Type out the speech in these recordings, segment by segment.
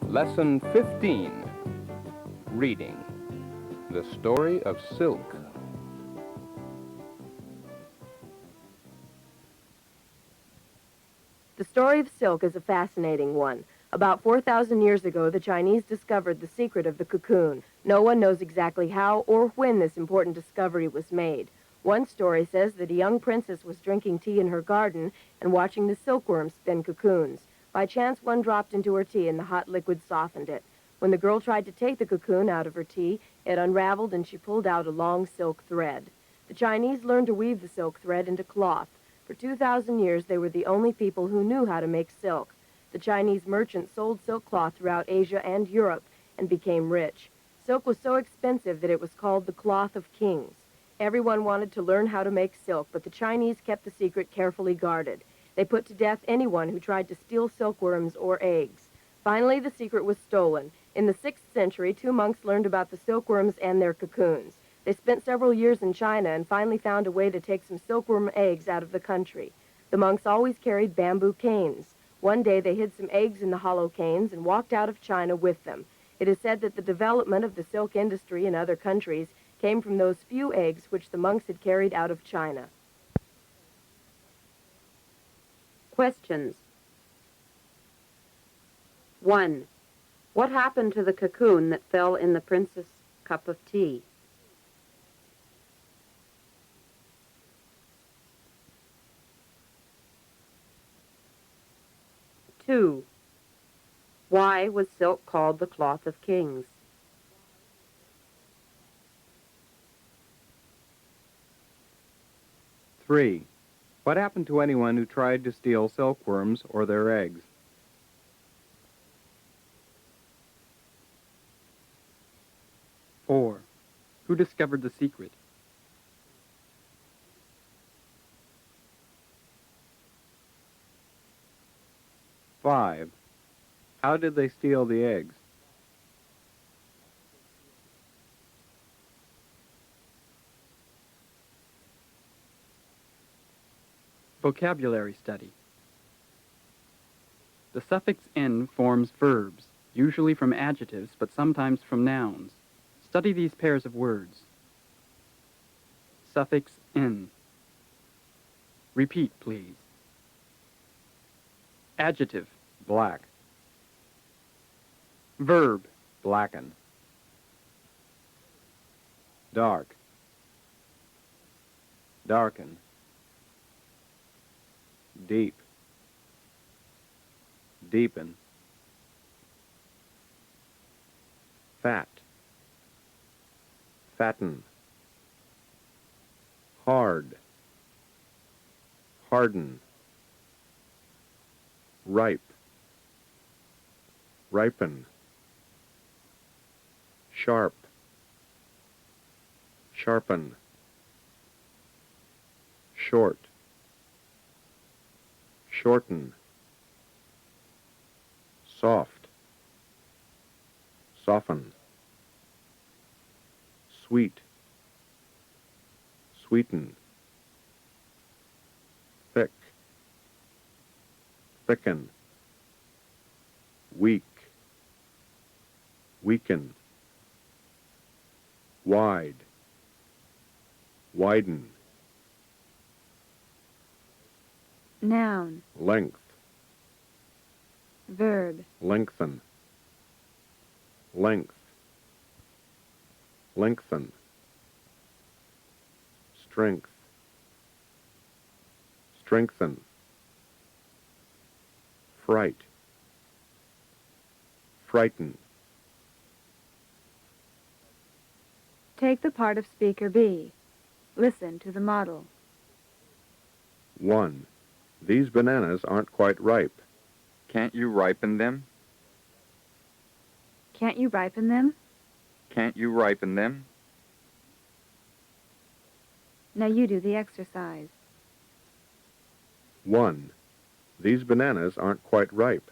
Lesson 15, Reading, The Story of Silk. The story of silk is a fascinating one. About 4,000 years ago, the Chinese discovered the secret of the cocoon. No one knows exactly how or when this important discovery was made. One story says that a young princess was drinking tea in her garden and watching the silkworms spin cocoons. By chance, one dropped into her tea and the hot liquid softened it. When the girl tried to take the cocoon out of her tea, it unraveled and she pulled out a long silk thread. The Chinese learned to weave the silk thread into cloth. For 2,000 years, they were the only people who knew how to make silk. The Chinese merchants sold silk cloth throughout Asia and Europe and became rich. Silk was so expensive that it was called the cloth of kings. Everyone wanted to learn how to make silk, but the Chinese kept the secret carefully guarded. They put to death anyone who tried to steal silkworms or eggs. Finally, the secret was stolen. In the 6th century, 2 monks learned about the silkworms and their cocoons. They spent several years in China and finally found a way to take some silkworm eggs out of the country. The monks always carried bamboo canes. One day they hid some eggs in the hollow canes and walked out of China with them. It is said that the development of the silk industry in other countries came from those few eggs which the monks had carried out of China. Questions. 1. What happened to the cocoon that fell in the princess' cup of tea? 2. Why was silk called the cloth of kings? 3. What happened to anyone who tried to steal silkworms or their eggs? 4. Who discovered the secret? 5. How did they steal the eggs? 'Vocabulary study. The suffix "n" forms verbs, usually from adjectives, but sometimes from nouns. Study these pairs of words. Suffix "n". Repeat, please. Adjective. Black, Verb. blacken. Dark, darken. Deep, deepen. Fat, fatten. Hard, harden. Ripe, ripen. Sharp, sharpen. Short, shorten. Soft, soften. Sweet, sweeten. Thick, thicken. Weak, weaken. Wide, widen. Noun. Length, Verb. lengthen. Length, lengthen. Strength, strengthen. Fright, frighten. Take the part of speaker B. Listen to the model. 1. These bananas aren't quite ripe. Can't you ripen them? Can't you ripen them? Can't you ripen them? Now you do the exercise. 1. These bananas aren't quite ripe.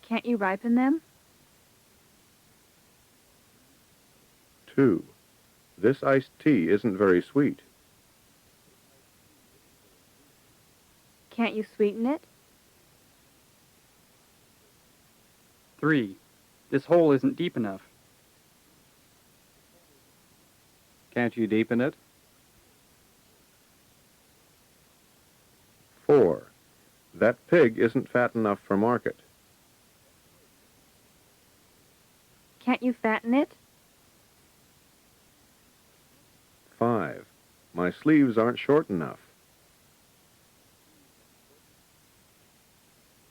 Can't you ripen them? 2. This iced tea isn't very sweet. Can't you sweeten it? 3. This hole isn't deep enough. Can't you deepen it? 4. That pig isn't fat enough for market. Can't you fatten it? 5. My sleeves aren't short enough.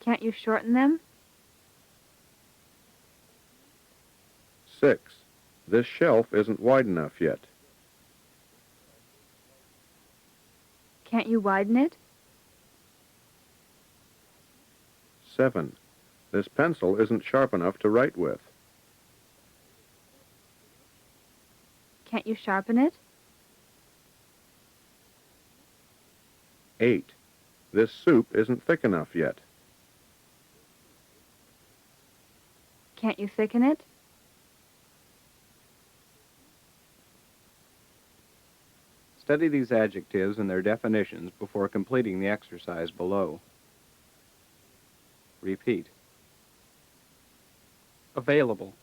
Can't you shorten them? 6. This shelf isn't wide enough yet. Can't you widen it? 7. This pencil isn't sharp enough to write with. Can't you sharpen it? 8. This soup isn't thick enough yet. Can't you thicken it? Study these adjectives and their definitions before completing the exercise below. Repeat. Available.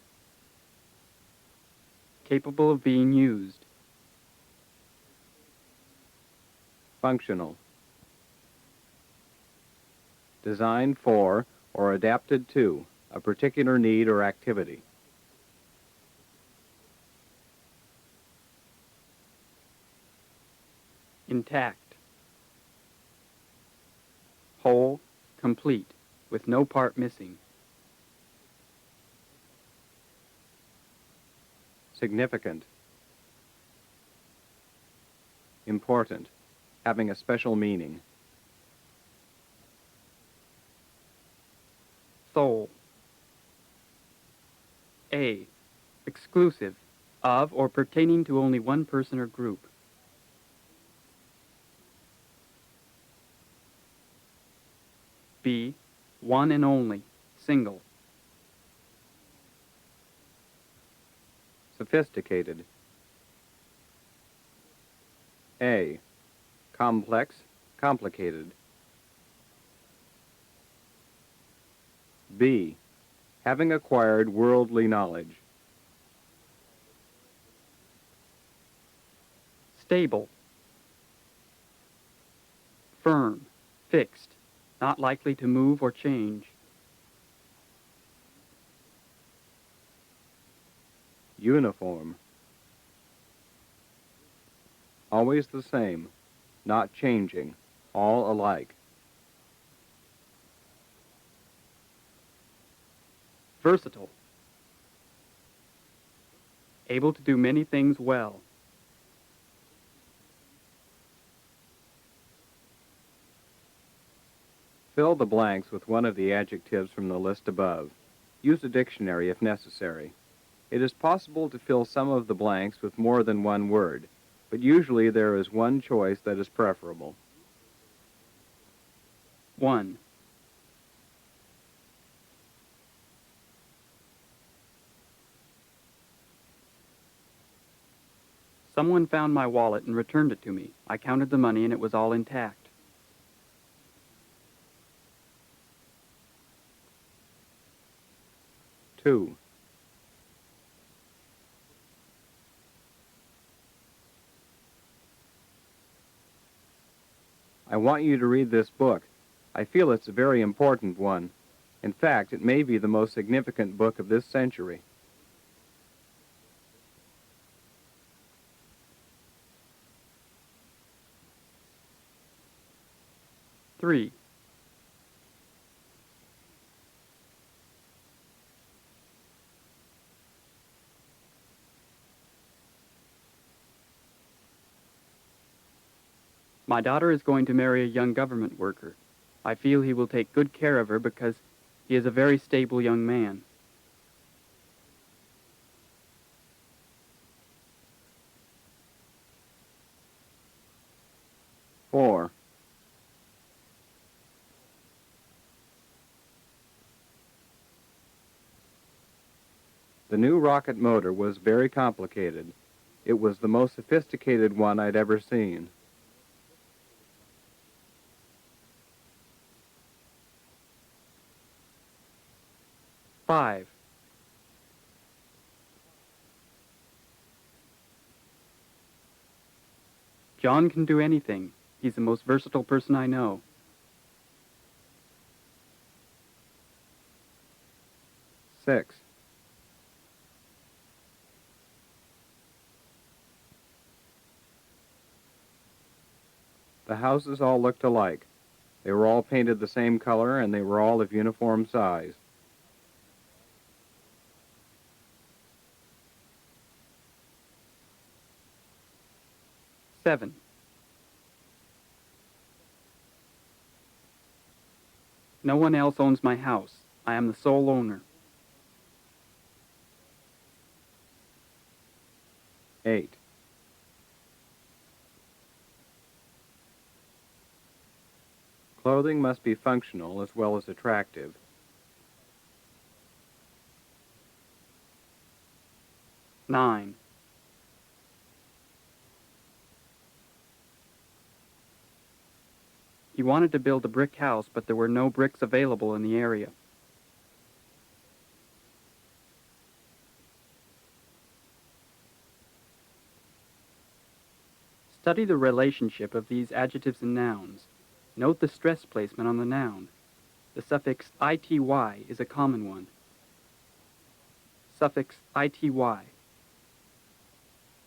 Capable of being used. Functional. Designed for or adapted to a particular need or activity. Intact. Whole, complete, with no part missing. Significant. Important. Having a special meaning. Sole. A. Exclusive, of or pertaining to only one person or group. B. One and only, single. Sophisticated. A. Complex, complicated. B. Having acquired worldly knowledge. Stable. Firm, fixed, not likely to move or change. Uniform. Always the same, not changing, all alike. Versatile. Able to do many things well. Fill the blanks with one of the adjectives from the list above. Use a dictionary if necessary. It is possible to fill some of the blanks with more than one word, but usually there is one choice that is preferable. 1. Someone found my wallet and returned it to me. I counted the money and it was all intact. 2. I want you to read this book. I feel it's a very important one. In fact, it may be the most significant book of this century. 3. My daughter is going to marry a young government worker. I feel he will take good care of her because he is a very stable young man. 4. The new rocket motor was very complicated. It was the most sophisticated one I'd ever seen. 5. John can do anything. He's the most versatile person I know. 6. The houses all looked alike. They were all painted the same color, and they were all of uniform size. 7. No one else owns my house. I am the sole owner. 8. Clothing must be functional as well as attractive. 9. He wanted to build a brick house, but there were no bricks available in the area. 'Study the relationship of these adjectives and nouns. Note the stress placement on the noun. The suffix ity is a common one. Suffix ity.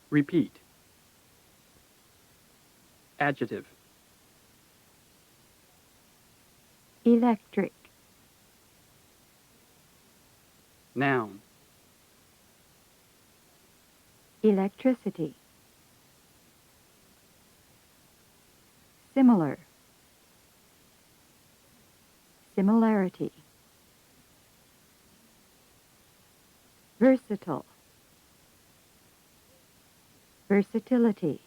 Repeat. Adjective. Electric. Noun. Electricity. Similar. Similarity. Versatile. Versatility.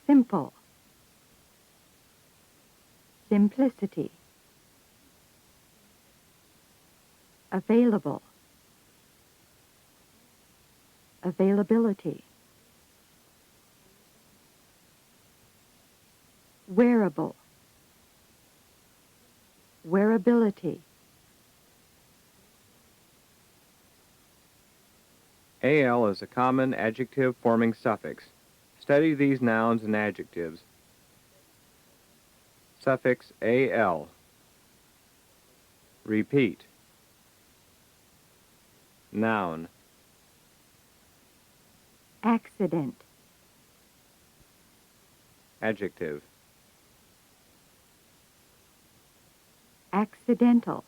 Simple. Simplicity. Available. Availability. Wearable. Wearability. AL is a common adjective forming suffix. Study these nouns and adjectives. Suffix AL. Repeat. Noun. Accident. Adjective. Accidental.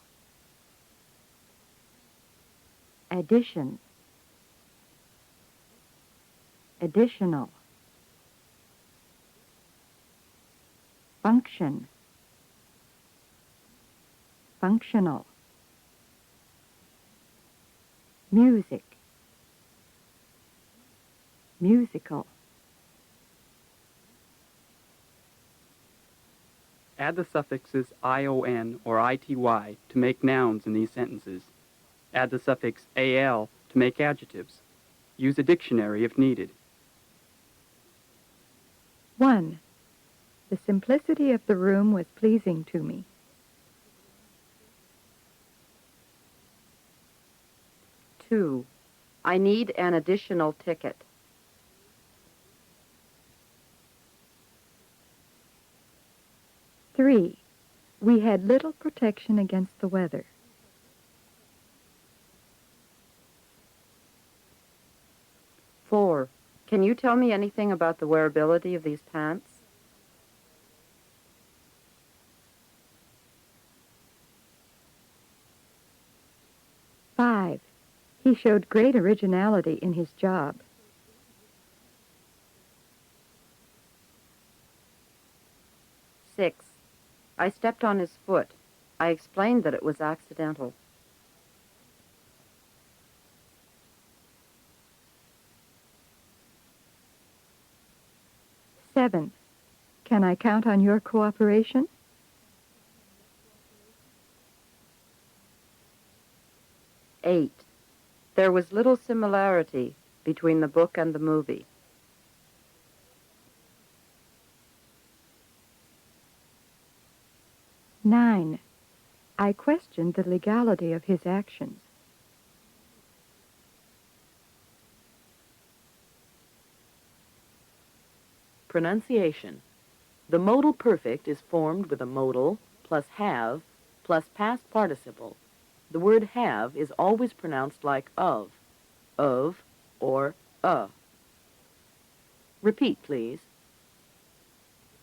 Addition. Additional. Function. Functional. Music. Musical. Add the suffixes ion or ity to make nouns in these sentences. Add the suffix al to make adjectives. Use a dictionary if needed. 1. The simplicity of the room was pleasing to me. 2. I need an additional ticket. 3. We had little protection against the weather. 4. Can you tell me anything about the wearability of these pants? 5. He showed great originality in his job. 6. I stepped on his foot. I explained that it was accidental. 7. Can I count on your cooperation? 8. There was little similarity between the book and the movie. 9. I questioned the legality of his actions. Pronunciation. The modal perfect is formed with a modal plus have plus past participle. The word have is always pronounced like of, or a. Repeat, please.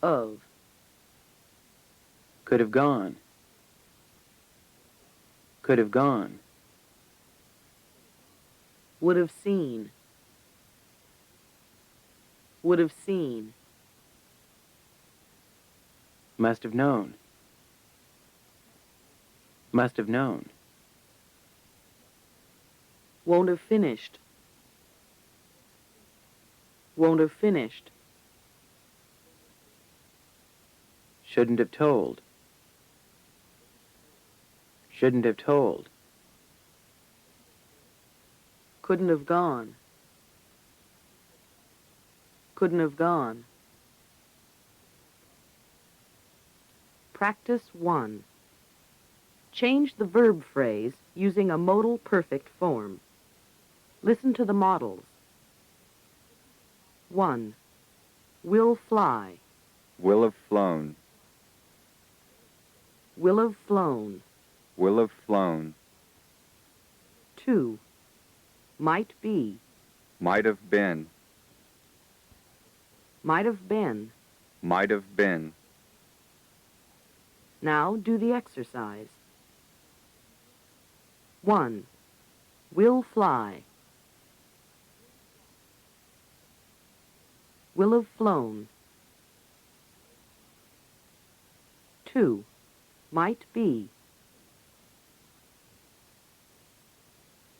Of. Could have gone. Could have gone. Would have seen. Would have seen. Must have known. Must have known. Won't have finished. Won't have finished. Shouldn't have told. Shouldn't have told. Couldn't have gone. Couldn't have gone. Practice 1. Change the verb phrase using a modal perfect form. Listen to the models. 1. Will fly. Will have flown. Will have flown. Will have flown. 2. Might be. Might have been. Might have been. Might have been. Now do the exercise. 1. Will fly. Will have flown. 2. Might be.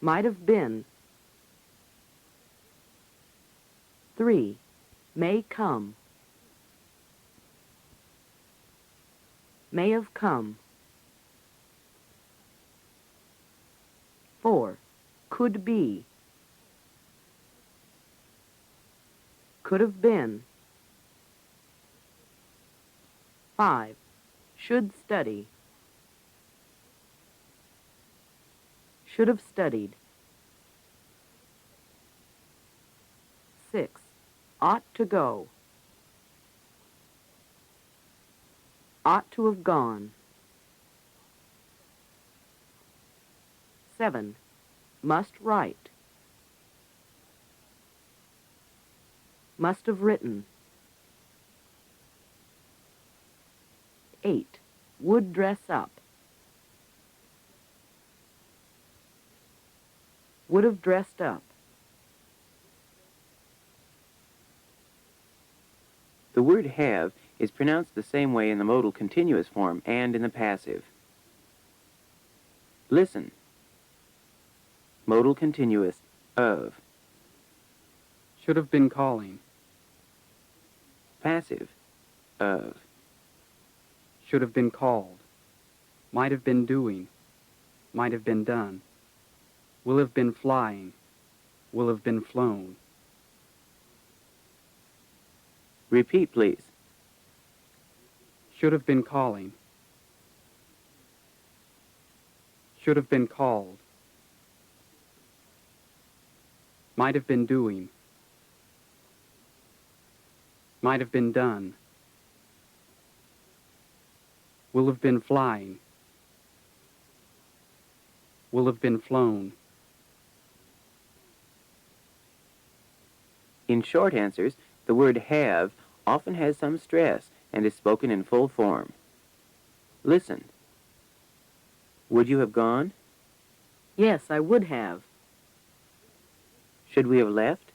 Might have been. 3. May come. May have come. 4. Could be. Could have been. 5. Should study. Should have studied. 6. Ought to go. Ought to have gone. 7. Must write. Must have written. 8. Would dress up. Would have dressed up. The word have is pronounced the same way in the modal continuous form and in the passive. Listen. Modal continuous of. Should have been calling. Passive of. Should have been called. Might have been doing. Might have been done. Will have been flying. Will have been flown. Repeat, please. Should have been calling. Should have been called. Might have been doing. Might have been done. Will have been flying. Will have been flown. In short answers, the word have often has some stress and is spoken in full form. Listen. Would you have gone? Yes, I would have. Should we have left?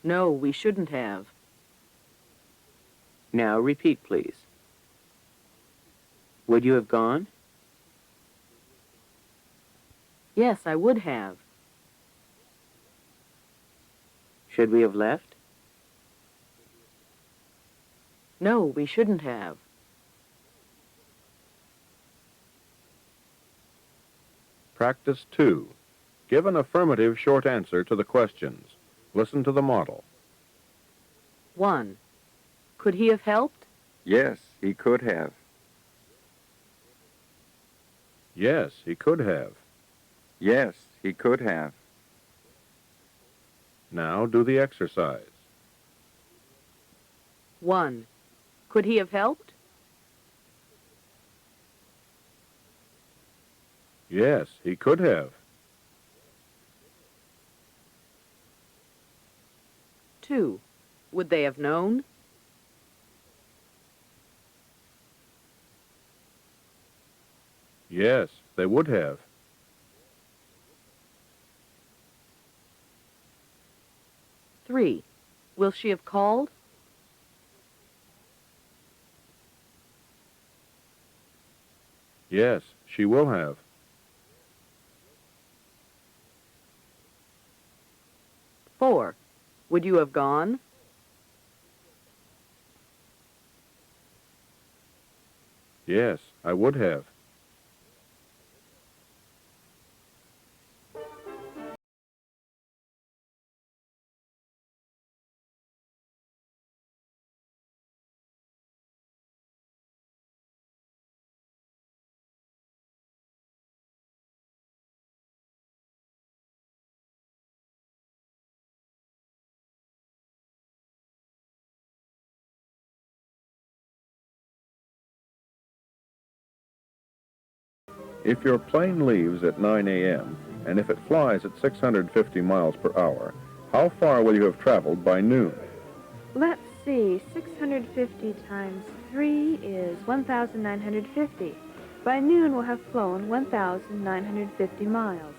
No, we shouldn't have. Now repeat, please. Would you have gone? Yes, I would have. Should we have left? No, we shouldn't have. Practice 2. Give an affirmative short answer to the questions. Listen to the model. 1. Could he have helped? Yes, he could have. Yes, he could have. Yes, he could have. Now do the exercise. 1. Could he have helped? Yes, he could have. 2. Would they have known? Yes, they would have. 3. Will she have called? Yes, she will have. 4. Would you have gone? Yes, I would have. If your plane leaves at 9 a.m., and if it flies at 650 miles per hour, how far will you have traveled by noon? Let's see, 650 times 3 is 1,950. By noon, we'll have flown 1,950 miles.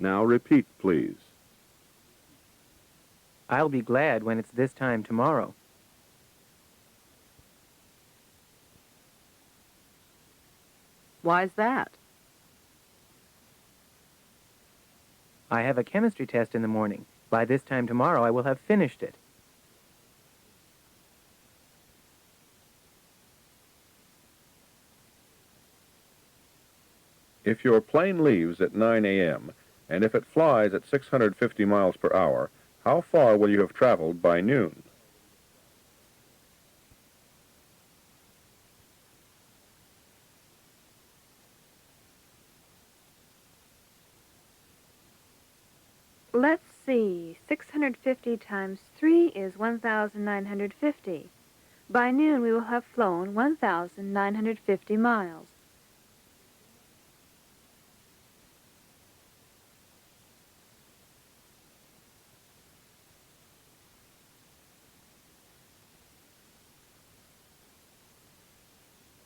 Now repeat, please. I'll be glad when it's this time tomorrow. Why's that? I have a chemistry test in the morning. By this time tomorrow, I will have finished it. If your plane leaves at 9 a.m., and if it flies at 650 miles per hour, how far will you have traveled by noon? Let's see, 650 times 3 is 1,950. By noon, we will have flown 1,950 miles.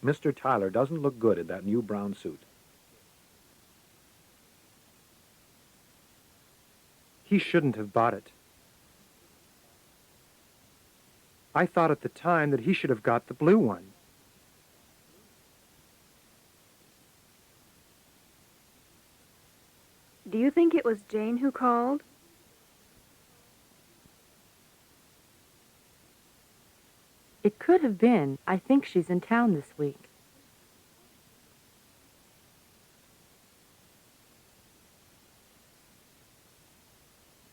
Mr. Tyler doesn't look good in that new brown suit. He shouldn't have bought it. I thought at the time that he should have got the blue one. Do you think it was Jane who called? It could have been. I think she's in town this week.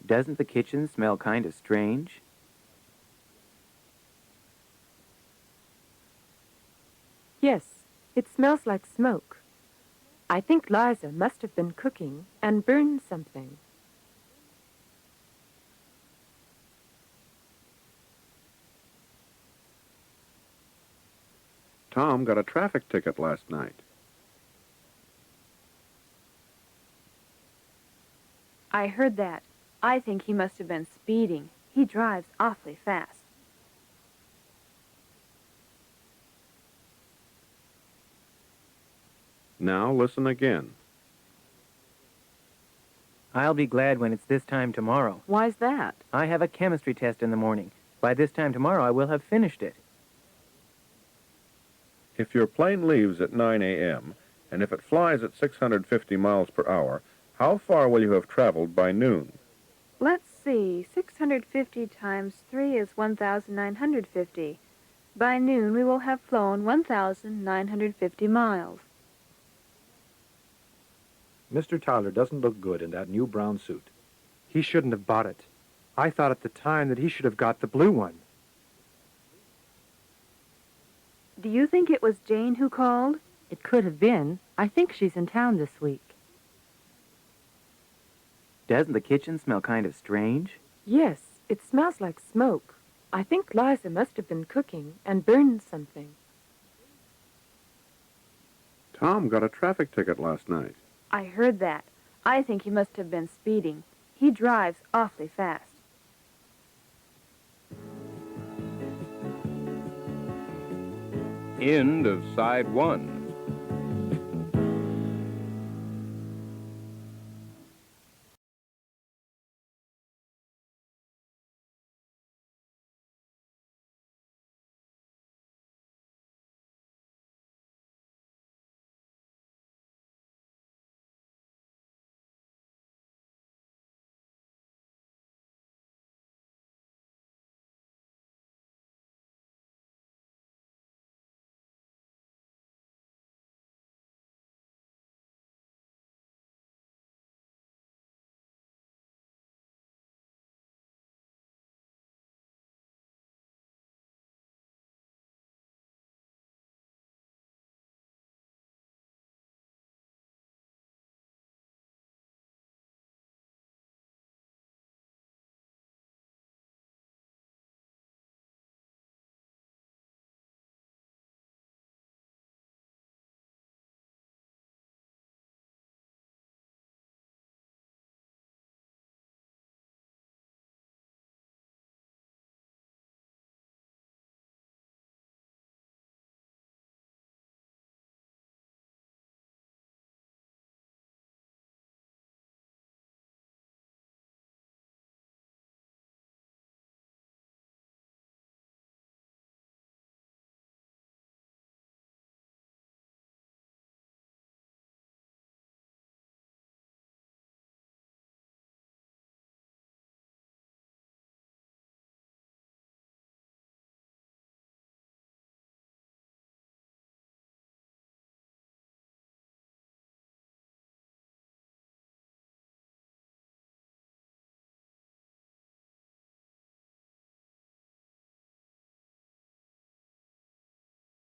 Doesn't the kitchen smell kind of strange? Yes, it smells like smoke. I think Liza must have been cooking and burned something. Tom got a traffic ticket last night. I heard that. I think he must have been speeding. He drives awfully fast. Now listen again. I'll be glad when it's this time tomorrow. Why's that? I have a chemistry test in the morning. By this time tomorrow, I will have finished it. If your plane leaves at 9 a.m., and if it flies at 650 miles per hour, how far will you have traveled by noon? Let's see. 650 times 3 is 1,950. By noon, we will have flown 1,950 miles. Mr. Tyler doesn't look good in that new brown suit. He shouldn't have bought it. I thought at the time that he should have got the blue one. Do you think it was Jane who called? It could have been. I think she's in town this week. Doesn't the kitchen smell kind of strange? Yes, it smells like smoke. I think Liza must have been cooking and burned something. Tom got a traffic ticket last night. I heard that. I think he must have been speeding. He drives awfully fast. End of Side 1.